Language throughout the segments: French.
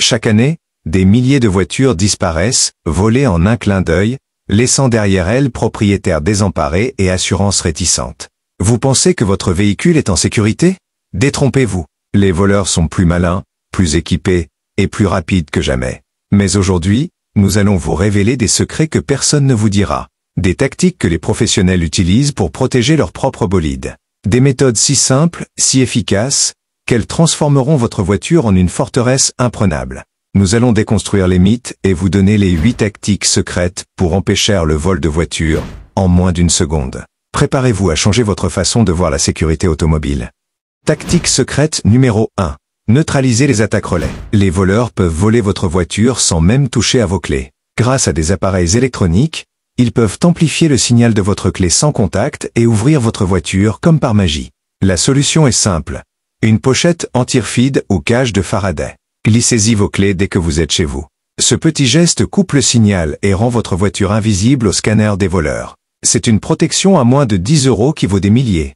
Chaque année, des milliers de voitures disparaissent, volées en un clin d'œil, laissant derrière elles propriétaires désemparés et assurances réticentes. Vous pensez que votre véhicule est en sécurité? Détrompez-vous. Les voleurs sont plus malins, plus équipés et plus rapides que jamais. Mais aujourd'hui, nous allons vous révéler des secrets que personne ne vous dira. Des tactiques que les professionnels utilisent pour protéger leur propre bolide. Des méthodes si simples, si efficaces, qu'elles transformeront votre voiture en une forteresse imprenable. Nous allons déconstruire les mythes et vous donner les 8 tactiques secrètes pour empêcher le vol de voitures en moins d'une seconde. Préparez-vous à changer votre façon de voir la sécurité automobile. Tactique secrète numéro 1. Neutraliser les attaques relais. Les voleurs peuvent voler votre voiture sans même toucher à vos clés. Grâce à des appareils électroniques, ils peuvent amplifier le signal de votre clé sans contact et ouvrir votre voiture comme par magie. La solution est simple. Une pochette anti-refid ou cage de Faraday. Glissez-y vos clés dès que vous êtes chez vous. Ce petit geste coupe le signal et rend votre voiture invisible au scanner des voleurs. C'est une protection à moins de 10 € qui vaut des milliers.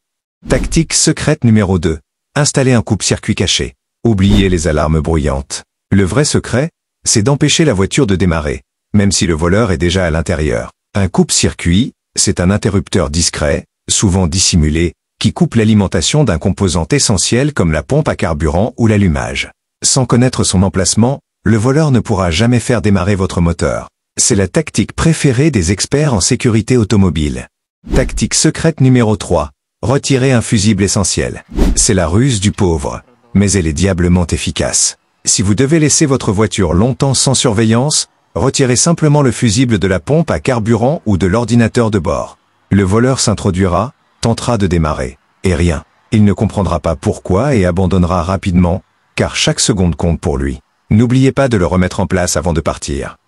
Tactique secrète numéro 2. Installer un coupe-circuit caché. Oubliez les alarmes bruyantes. Le vrai secret, c'est d'empêcher la voiture de démarrer, même si le voleur est déjà à l'intérieur. Un coupe-circuit, c'est un interrupteur discret, souvent dissimulé, qui coupe l'alimentation d'un composant essentiel comme la pompe à carburant ou l'allumage. Sans connaître son emplacement, le voleur ne pourra jamais faire démarrer votre moteur. C'est la tactique préférée des experts en sécurité automobile. Tactique secrète numéro 3. Retirer un fusible essentiel. C'est la ruse du pauvre, mais elle est diablement efficace. Si vous devez laisser votre voiture longtemps sans surveillance, retirez simplement le fusible de la pompe à carburant ou de l'ordinateur de bord. Le voleur s'introduira, tentera de démarrer, et rien. Il ne comprendra pas pourquoi et abandonnera rapidement, car chaque seconde compte pour lui. N'oubliez pas de le remettre en place avant de partir.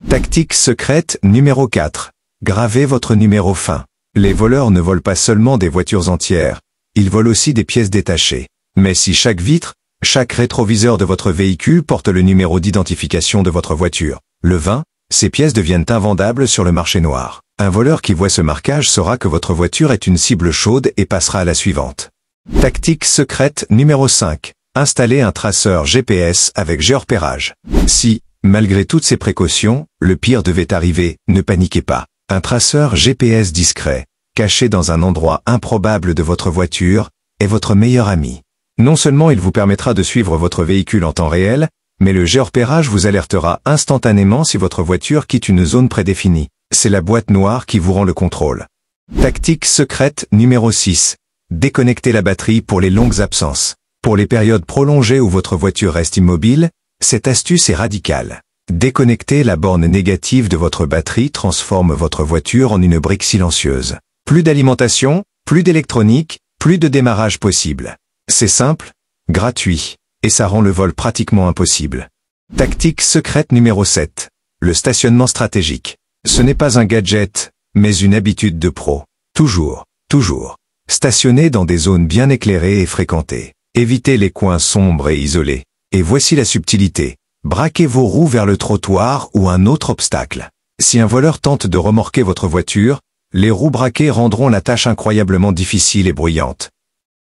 Tactique secrète numéro 4. Gravez votre numéro fin. Les voleurs ne volent pas seulement des voitures entières, ils volent aussi des pièces détachées. Mais si chaque vitre, chaque rétroviseur de votre véhicule porte le numéro d'identification de votre voiture, le 20, ces pièces deviennent invendables sur le marché noir. Un voleur qui voit ce marquage saura que votre voiture est une cible chaude et passera à la suivante. Tactique secrète numéro 5. Installer un traceur GPS avec géorepérage. Si, malgré toutes ces précautions, le pire devait arriver, ne paniquez pas. Un traceur GPS discret, caché dans un endroit improbable de votre voiture, est votre meilleur ami. Non seulement il vous permettra de suivre votre véhicule en temps réel, mais le géorepérage vous alertera instantanément si votre voiture quitte une zone prédéfinie. C'est la boîte noire qui vous rend le contrôle. Tactique secrète numéro 6. Déconnecter la batterie pour les longues absences. Pour les périodes prolongées où votre voiture reste immobile, cette astuce est radicale. Déconnecter la borne négative de votre batterie transforme votre voiture en une brique silencieuse. Plus d'alimentation, plus d'électronique, plus de démarrage possible. C'est simple, gratuit, et ça rend le vol pratiquement impossible. Tactique secrète numéro 7. Le stationnement stratégique. Ce n'est pas un gadget, mais une habitude de pro. Toujours, stationnez dans des zones bien éclairées et fréquentées. Évitez les coins sombres et isolés. Et voici la subtilité. Braquez vos roues vers le trottoir ou un autre obstacle. Si un voleur tente de remorquer votre voiture, les roues braquées rendront la tâche incroyablement difficile et bruyante.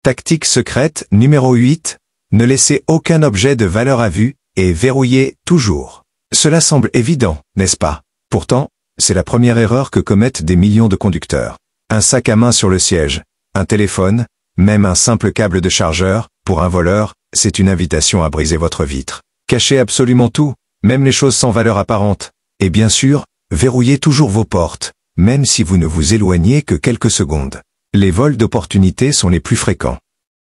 Tactique secrète numéro 8. Ne laissez aucun objet de valeur à vue et verrouillez toujours. Cela semble évident, n'est-ce pas? Pourtant, c'est la première erreur que commettent des millions de conducteurs. Un sac à main sur le siège, un téléphone, même un simple câble de chargeur, pour un voleur, c'est une invitation à briser votre vitre. Cachez absolument tout, même les choses sans valeur apparente. Et bien sûr, verrouillez toujours vos portes, même si vous ne vous éloignez que quelques secondes. Les vols d'opportunité sont les plus fréquents.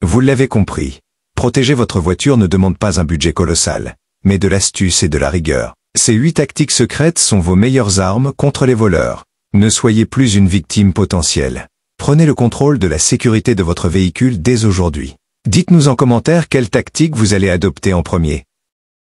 Vous l'avez compris, protéger votre voiture ne demande pas un budget colossal, mais de l'astuce et de la rigueur. Ces 8 tactiques secrètes sont vos meilleures armes contre les voleurs. Ne soyez plus une victime potentielle. Prenez le contrôle de la sécurité de votre véhicule dès aujourd'hui. Dites-nous en commentaire quelle tactique vous allez adopter en premier.